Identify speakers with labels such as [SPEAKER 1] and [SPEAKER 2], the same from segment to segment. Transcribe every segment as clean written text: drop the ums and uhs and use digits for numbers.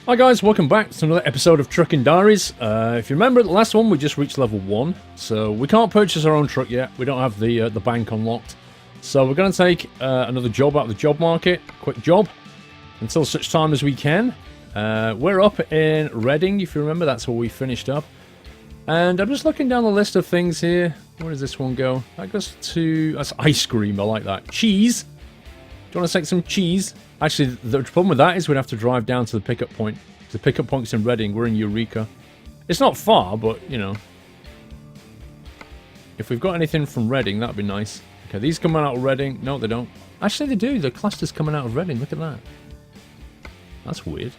[SPEAKER 1] Hi guys, welcome back to another episode of Trucking Diaries. If you remember the last one, we just reached level 1, so we can't purchase our own truck yet. We don't have the bank unlocked. So we're going to take another job out of the job market, quick job, until such time as we can. We're up in Reading, if you remember, that's where we finished up. And I'm just looking down the list of things here. Where does this one go? That goes to... that's ice cream, I like that. Cheese! Do you want to take some cheese? Actually, the problem with that is we'd have to drive down to the pickup point. The pickup point's in Reading. We're in Eureka. It's not far, but, you know. If we've got anything from Reading, that'd be nice. Okay, these coming out of Reading. No, they don't. Actually, they do. The cluster's coming out of Reading. Look at that. That's weird.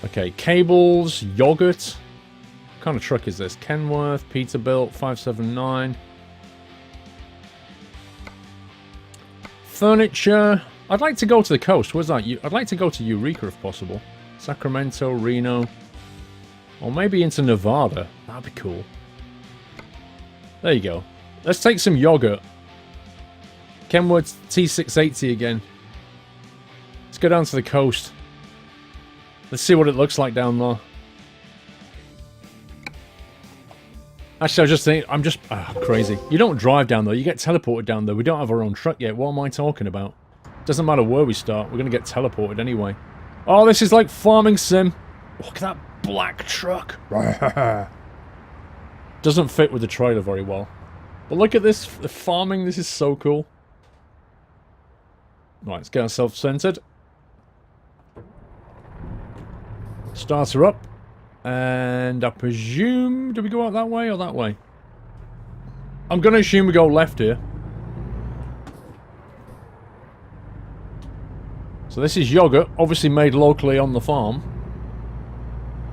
[SPEAKER 1] Okay, cables, yogurt. What kind of truck is this? Kenworth, Peterbilt, 579. Furniture. I'd like to go to the coast. Where's that? I'd like to go to Eureka if possible. Sacramento, Reno. Or maybe into Nevada. That'd be cool. There you go. Let's take some yogurt. Kenworth T680 again. Let's go down to the coast. Let's see what it looks like down there. Actually, I was just thinking, I'm just crazy. You don't drive down there, you get teleported down there. We don't have our own truck yet. What am I talking about? Doesn't matter where we start, we're going to get teleported anyway. Oh, this is like farming sim. Look at that black truck. Doesn't fit with the trailer very well. But look at this, the farming, this is so cool. Right, let's get ourselves centered. Starter up. And I presume... do we go out that way or that way? I'm going to assume we go left here. So this is yogurt, obviously made locally on the farm.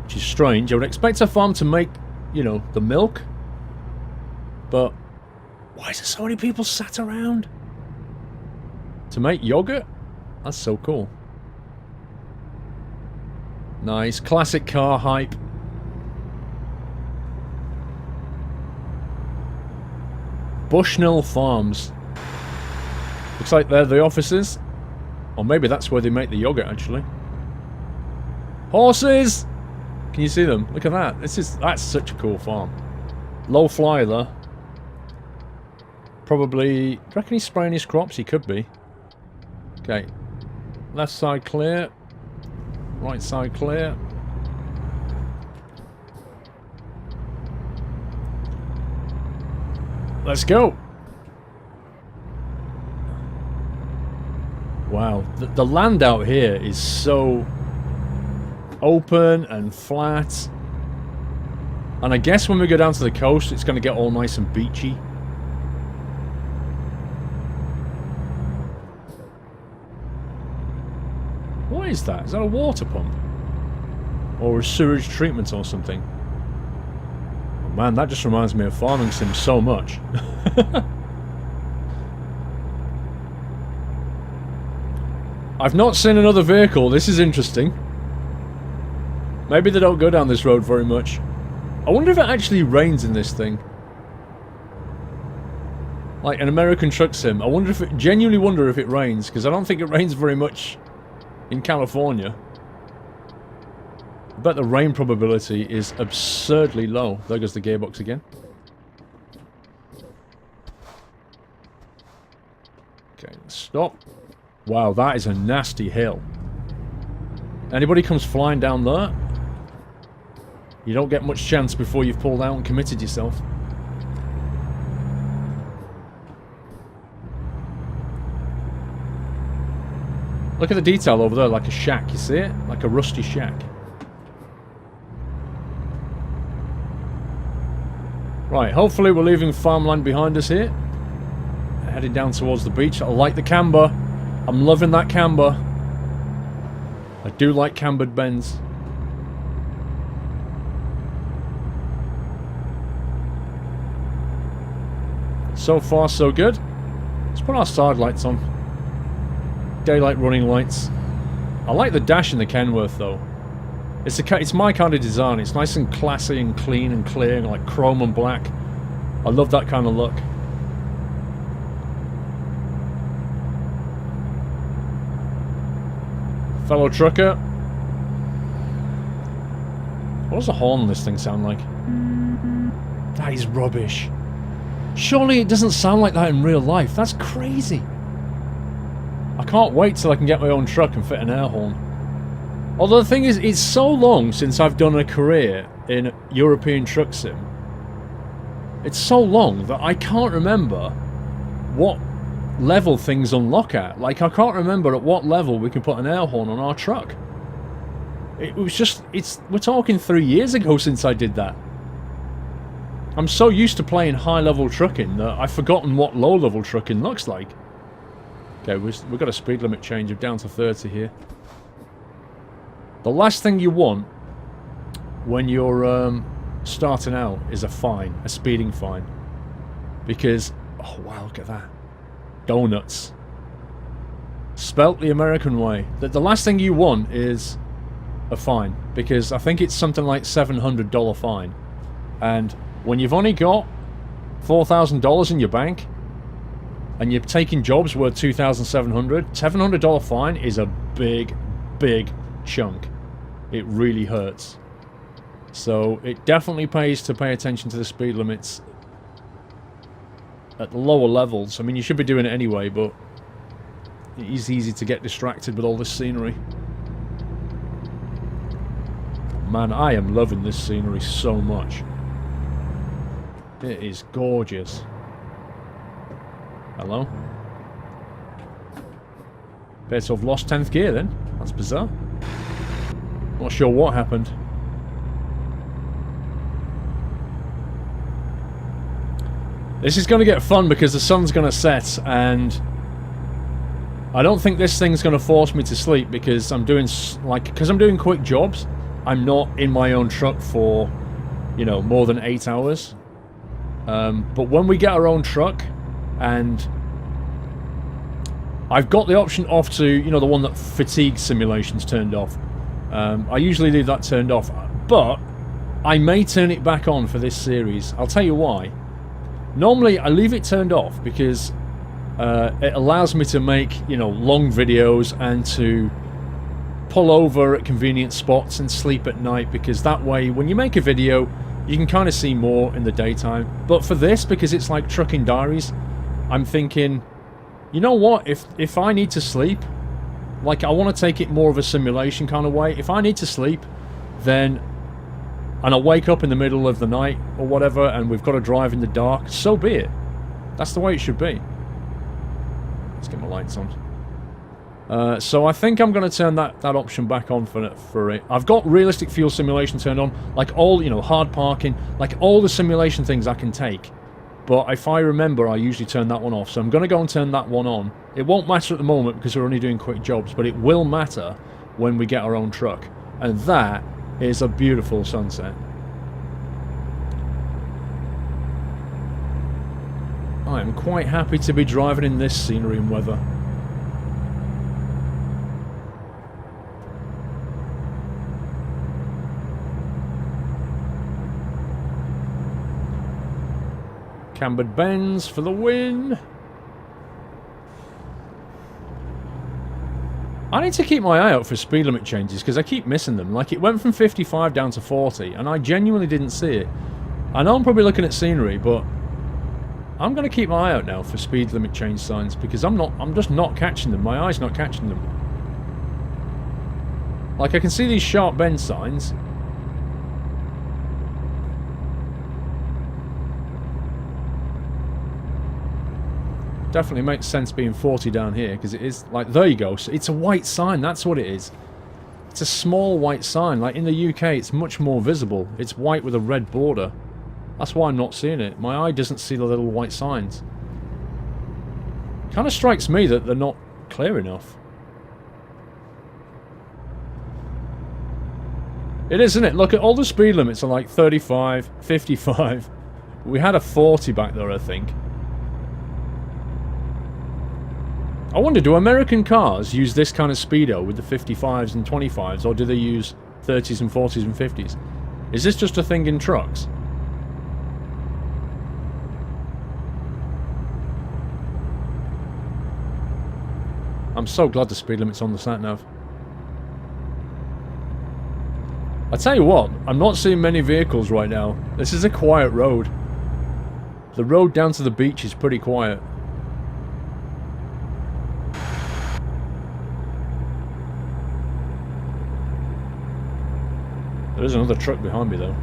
[SPEAKER 1] Which is strange. I would expect a farm to make, you know, the milk. But why is there so many people sat around? To make yogurt? That's so cool. Nice. Classic car hype. Bushnell Farms. Looks like they're the offices. Or maybe that's where they make the yogurt, actually. Horses! Can you see them? Look at that. That's such a cool farm. Low flyer there. Probably... do you reckon he's spraying his crops? He could be. Okay. Left side clear. Right side clear. Let's go. Wow, the land out here is so open and flat. And I guess when we go down to the coast, it's going to get all nice and beachy. What is that? Is that a water pump? Or a sewage treatment or something? Oh man, that just reminds me of farming sim so much. I've not seen another vehicle. This is interesting. Maybe they don't go down this road very much. I wonder if it actually rains in this thing. Like an American truck sim. I wonder if it... genuinely wonder if it rains, because I don't think it rains very much in California. I bet the rain probability is absurdly low. There goes the gearbox again. Okay, stop. Wow, that is a nasty hill. Anybody comes flying down there, you don't get much chance before you've pulled out and committed yourself. Look at the detail over there, like a shack, you see it? Like a rusty shack. Right, hopefully we're leaving farmland behind us here. Heading down towards the beach. I like the camber. I'm loving that camber. I do like cambered bends. So far, so good. Let's put our side lights on. Daylight running lights. I like the dash in the Kenworth though. It's my kind of design. It's nice and classy and clean and clear, and like chrome and black. I love that kind of look. Fellow trucker, What does the horn on this thing sound like? That is rubbish. Surely it doesn't sound like that in real life. That's crazy. I can't wait till I can get my own truck and fit an air horn. Although the thing is, it's so long since I've done a career in European truck sim. It's so long that I can't remember what level things unlock at. Like, I can't remember at what level we can put an air horn on our truck. It was just, we're talking 3 years ago since I did that. I'm so used to playing high-level trucking that I've forgotten what low-level trucking looks like. Okay, we've got a speed limit change of down to 30 here. The last thing you want when you're starting out is a fine, a speeding fine. Because, oh wow, look at that. Donuts. Spelt the American way. The last thing you want is a fine. Because I think it's something like $700 fine. And when you've only got $4,000 in your bank, and you're taking jobs worth $2,700, $700 fine is a big, big chunk. It really hurts. So it definitely pays to pay attention to the speed limits at the lower levels. I mean, you should be doing it anyway, but it is easy to get distracted with all this scenery. Man, I am loving this scenery so much. It is gorgeous. Hello? Appears to have lost 10th gear then. That's bizarre. Not sure what happened. This is going to get fun because the sun's going to set, and I don't think this thing's going to force me to sleep because I'm doing quick jobs. I'm not in my own truck for, you know, more than 8 hours. But when we get our own truck, and I've got the option off to, you know, the one that fatigue simulation's turned off. I usually leave that turned off, but I may turn it back on for this series. I'll tell you why. Normally, I leave it turned off because it allows me to make, you know, long videos and to pull over at convenient spots and sleep at night, because that way, when you make a video, you can kind of see more in the daytime. But for this, because it's like Trucking Diaries, I'm thinking, you know what, if I need to sleep, like I want to take it more of a simulation kind of way. If I need to sleep, then, and I wake up in the middle of the night or whatever, and we've got to drive in the dark, so be it. That's the way it should be. Let's get my lights on. So I think I'm going to turn that option back on for it. I've got realistic fuel simulation turned on, like all, you know, hard parking, like all the simulation things I can take. But if I remember, I usually turn that one off. So I'm going to go and turn that one on. It won't matter at the moment because we're only doing quick jobs, but it will matter when we get our own truck. And that is a beautiful sunset. I am quite happy to be driving in this scenery and weather. Cambered bends for the win. I need to keep my eye out for speed limit changes because I keep missing them. Like, it went from 55 down to 40 and I genuinely didn't see it. I know I'm probably looking at scenery, but I'm going to keep my eye out now for speed limit change signs because I'm just not catching them. My eye's not catching them. Like, I can see these sharp bend signs. Definitely makes sense being 40 down here because it is, like, there you go. So it's a white sign, that's what it is. It's a small white sign. Like, in the UK, it's much more visible. It's white with a red border. That's why I'm not seeing it. My eye doesn't see the little white signs. Kind of strikes me that they're not clear enough. It is, isn't it? Look at all the speed limits are like 35, 55. We had a 40 back there, I think. I wonder, do American cars use this kind of speedo with the 55s and 25s, or do they use 30s and 40s and 50s? Is this just a thing in trucks? I'm so glad the speed limit's on the sat-nav. I tell you what, I'm not seeing many vehicles right now. This is a quiet road. The road down to the beach is pretty quiet. There's another truck behind me though.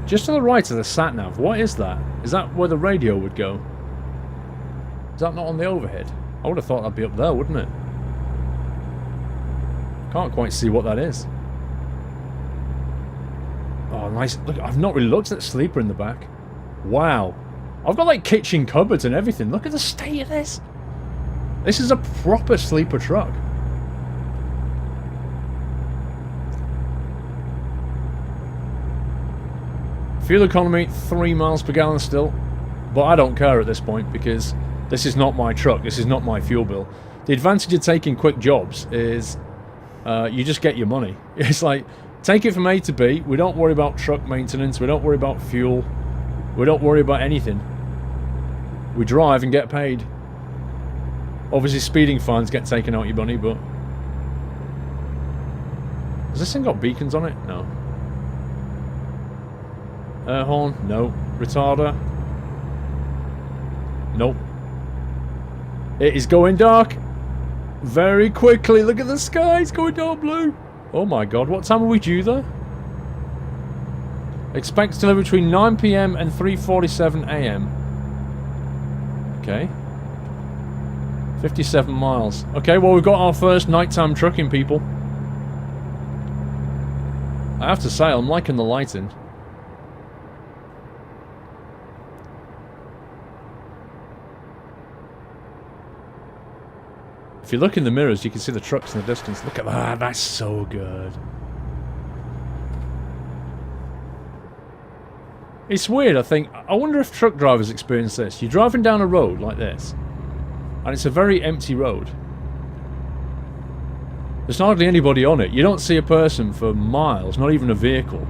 [SPEAKER 1] Just to the right of the sat-nav, what is that? Is that where the radio would go? Is that not on the overhead? I would have thought that'd be up there, wouldn't it? Can't quite see what that is. Oh, nice. Look, I've not really looked at the sleeper in the back. Wow. I've got like kitchen cupboards and everything. Look at the state of this. This is a proper sleeper truck. Fuel economy, 3 miles per gallon still. But I don't care at this point because this is not my truck. This is not my fuel bill. The advantage of taking quick jobs is you just get your money. It's like, take it from A to B. We don't worry about truck maintenance. We don't worry about fuel. We don't worry about anything. We drive and get paid. Obviously speeding fines get taken out your money, but... Has this thing got beacons on it? No. Air horn? No. Retarder? Nope. It is going dark. Very quickly. Look at the sky. It's going dark blue. Oh my god. What time are we due there? Expect delivery between 9 PM and 3:47 AM. Okay. 57 miles. Okay, well we've got our first nighttime trucking, people. I have to say, I'm liking the lighting. If you look in the mirrors, you can see the trucks in the distance. Look at that, that's so good. It's weird, I think. I wonder if truck drivers experience this. You're driving down a road like this, and it's a very empty road. There's hardly anybody on it. You don't see a person for miles, not even a vehicle.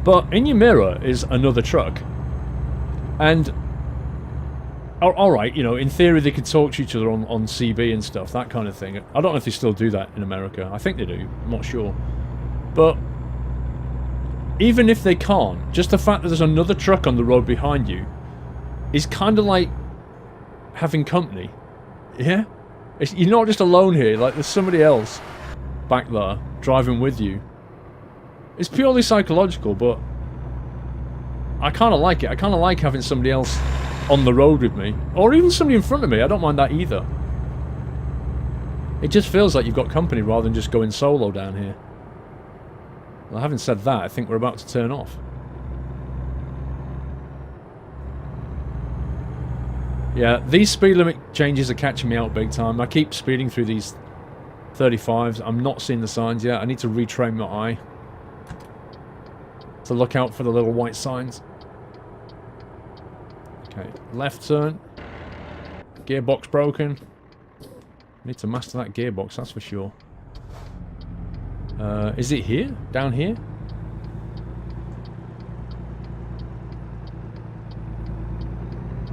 [SPEAKER 1] But in your mirror is another truck. And alright, you know, in theory they could talk to each other on CB and stuff, that kind of thing. I don't know if they still do that in America. I think they do. I'm not sure. But even if they can't, just the fact that there's another truck on the road behind you is kind of like having company. Yeah? You're not just alone here, like there's somebody else back there driving with you. It's purely psychological, but I kind of like it. I kind of like having somebody else on the road with me, or even somebody in front of me. I don't mind that either. It just feels like you've got company rather than just going solo down here. Well, having said that, I think we're about to turn off. Yeah, these speed limit changes are catching me out big time. I keep speeding through these 35s. I'm not seeing the signs yet. I need to retrain my eye to look out for the little white signs. Okay, left turn. Gearbox broken. Need to master that gearbox, that's for sure. Is it here? Down here?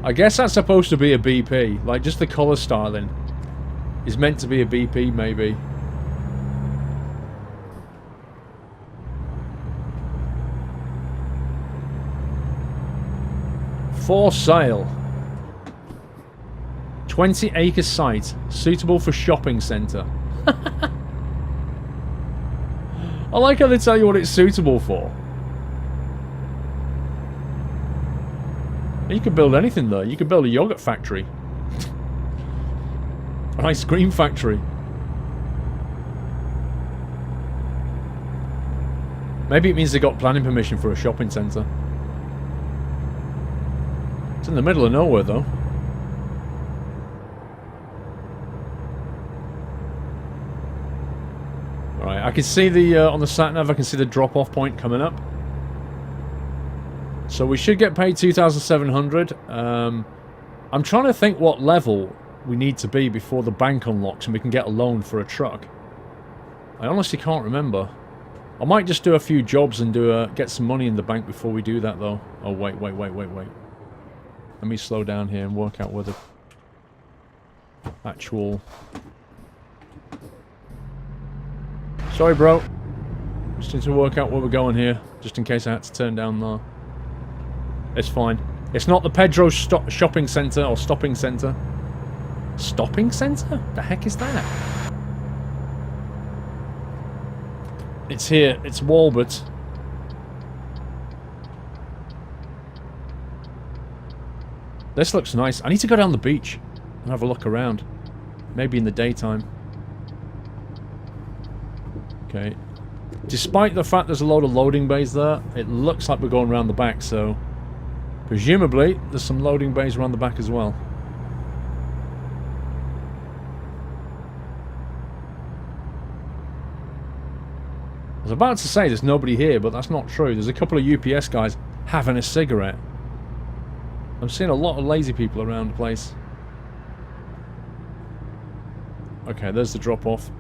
[SPEAKER 1] I guess that's supposed to be a BP. Like, just the colour styling is meant to be a BP, maybe. For sale. 20-acre site, suitable for shopping centre. I like how they tell you what it's suitable for. You could build anything there. You could build a yogurt factory. An ice cream factory. Maybe it means they got planning permission for a shopping centre. It's in the middle of nowhere though. Alright, I can see the, on the sat-nav, I can see the drop-off point coming up. So we should get paid 2,700. I'm trying to think what level we need to be before the bank unlocks and we can get a loan for a truck. I honestly can't remember. I might just do a few jobs and get some money in the bank before we do that though. Oh wait. Let me slow down here and work out where the actual Sorry, bro. Just need to work out where we're going here, just in case I had to turn down there. It's fine. It's not the Pedro shopping centre or stopping centre. Stopping centre? The heck is that? It's here. It's Walbert. This looks nice. I need to go down the beach and have a look around. Maybe in the daytime. Okay. Despite the fact there's a load of loading bays there, it looks like we're going around the back, so... presumably, there's some loading bays around the back as well. I was about to say there's nobody here, but that's not true. There's a couple of UPS guys having a cigarette. I'm seeing a lot of lazy people around the place. Okay, there's the drop-off.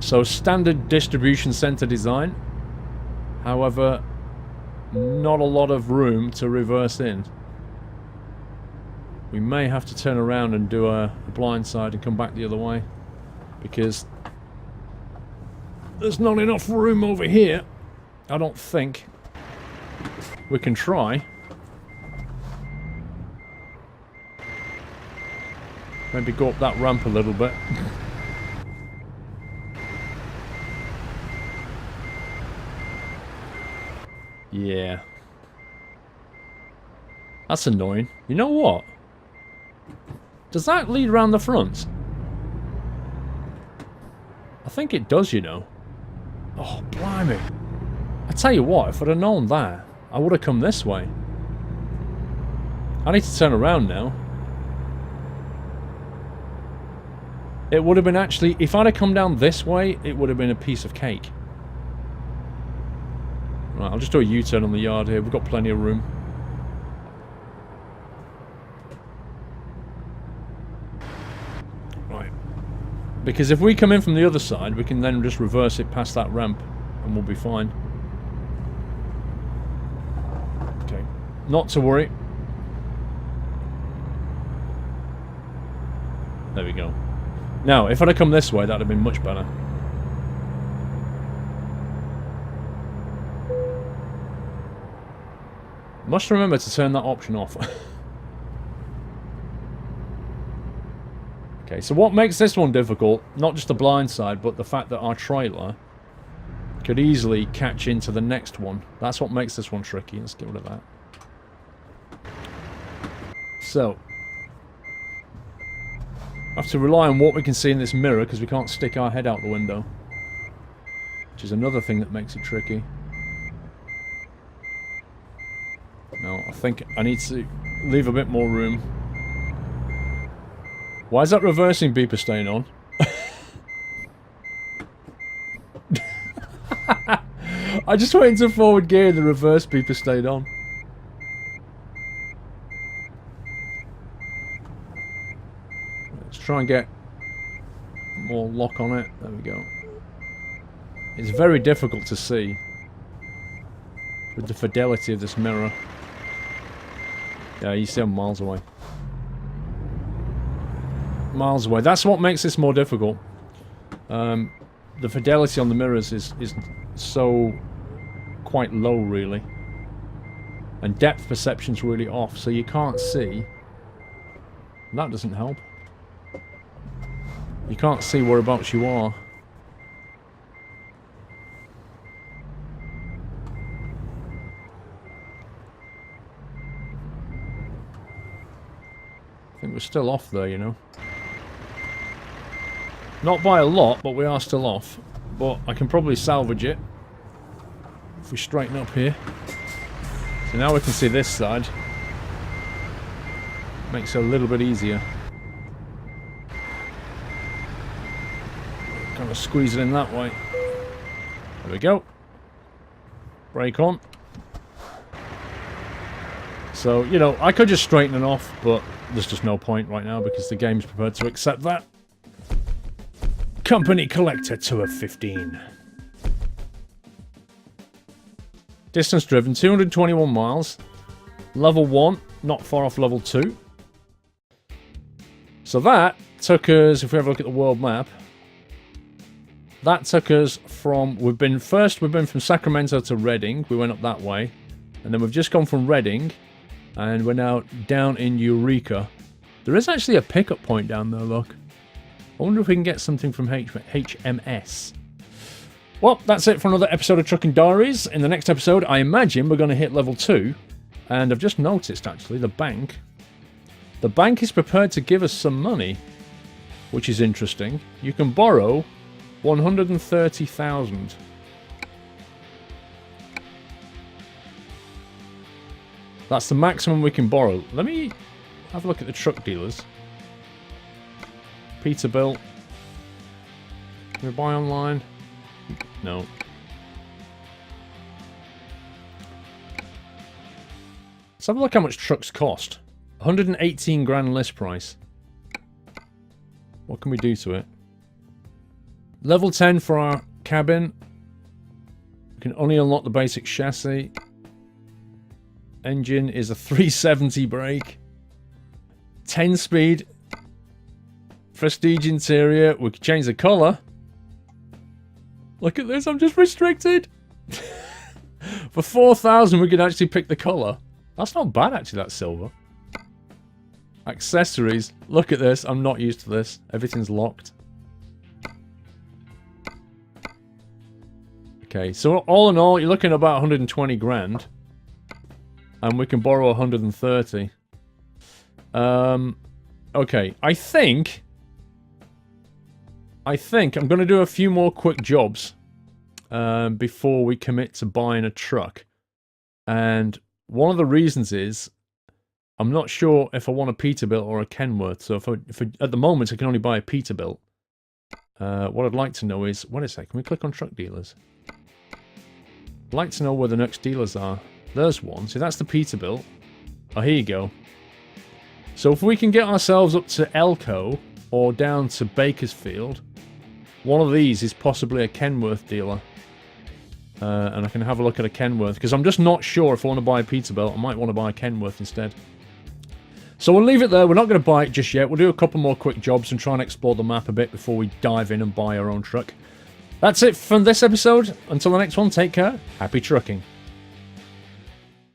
[SPEAKER 1] So, standard distribution center design. However, not a lot of room to reverse in. We may have to turn around and do a blind side and come back the other way. Because there's not enough room over here. I don't think. We can try. Maybe go up that ramp a little bit. Yeah. That's annoying. You know what? Does that lead around the front? I think it does, you know. Oh, blimey. I tell you what, if I'd have known that, I would have come this way. I need to turn around now. It would have been actually... if I'd have come down this way, it would have been a piece of cake. Right, I'll just do a U-turn on the yard here. We've got plenty of room. Right. Because if we come in from the other side, we can then just reverse it past that ramp, and we'll be fine. Okay. Not to worry. There we go. Now, if I'd have come this way, that would have been much better. Must remember to turn that option off. Okay, so what makes this one difficult, not just the blind side, but the fact that our trailer could easily catch into the next one. That's what makes this one tricky. Let's get rid of that. So, I have to rely on what we can see in this mirror because we can't stick our head out the window. Which is another thing that makes it tricky. No, I think I need to leave a bit more room. Why is that reversing beeper staying on? I just went into forward gear and the reverse beeper stayed on. Let's try and get more lock on it. There we go. It's very difficult to see with the fidelity of this mirror. Yeah, you see I'm miles away. Miles away. That's what makes this more difficult. The fidelity on the mirrors is so quite low, really. And depth perception's really off, so you can't see. That doesn't help. You can't see whereabouts you are. I think we're still off there, you know. Not by a lot, but we are still off. But I can probably salvage it if we straighten up here. So now we can see this side. Makes it a little bit easier. Kind of squeeze it in that way. There we go. Brake on. So, you know, I could just straighten it off, but there's just no point right now because the game's prepared to accept that. Company collector tour 15. Distance driven 221 miles. Level 1, not far off level 2. So that took us, if we have a look at the world map, that took us from... We've been from Sacramento to Reading. We went up that way. And then we've just gone from Reading. And we're now down in Eureka. There is actually a pickup point down there, look. I wonder if we can get something from HMS. Well, that's it for another episode of Trucking Diaries. In the next episode, I imagine we're going to hit level 2. And I've just noticed, actually, the bank. The bank is prepared to give us some money, which is interesting. You can borrow 130,000. That's the maximum we can borrow. Let me have a look at the truck dealers. Peterbilt. Can we buy online? No. Let's have a look how much trucks cost. 118 grand list price. What can we do to it? Level 10 for our cabin. We can only unlock the basic chassis. Engine is a 370 brake. 10 speed. Prestige interior. We can change the colour. Look at this, I'm just restricted. For 4,000 we can actually pick the colour. That's not bad actually, that silver. Accessories. Look at this, I'm not used to this. Everything's locked. Okay, so all in all, you're looking at about 120 grand. And we can borrow 130. Okay, I think I'm going to do a few more quick jobs before we commit to buying a truck. And one of the reasons is I'm not sure if I want a Peterbilt or a Kenworth. So if at the moment I can only buy a Peterbilt. What I'd like to know is... Wait a sec, can we click on truck dealers? I'd like to know where the next dealers are. There's one. See, that's the Peterbilt. Oh, here you go. So if we can get ourselves up to Elko or down to Bakersfield, one of these is possibly a Kenworth dealer. And I can have a look at a Kenworth, because I'm just not sure if I want to buy a Peterbilt. I might want to buy a Kenworth instead. So we'll leave it there. We're not going to buy it just yet. We'll do a couple more quick jobs and try and explore the map a bit before we dive in and buy our own truck. That's it from this episode. Until the next one, take care. Happy trucking.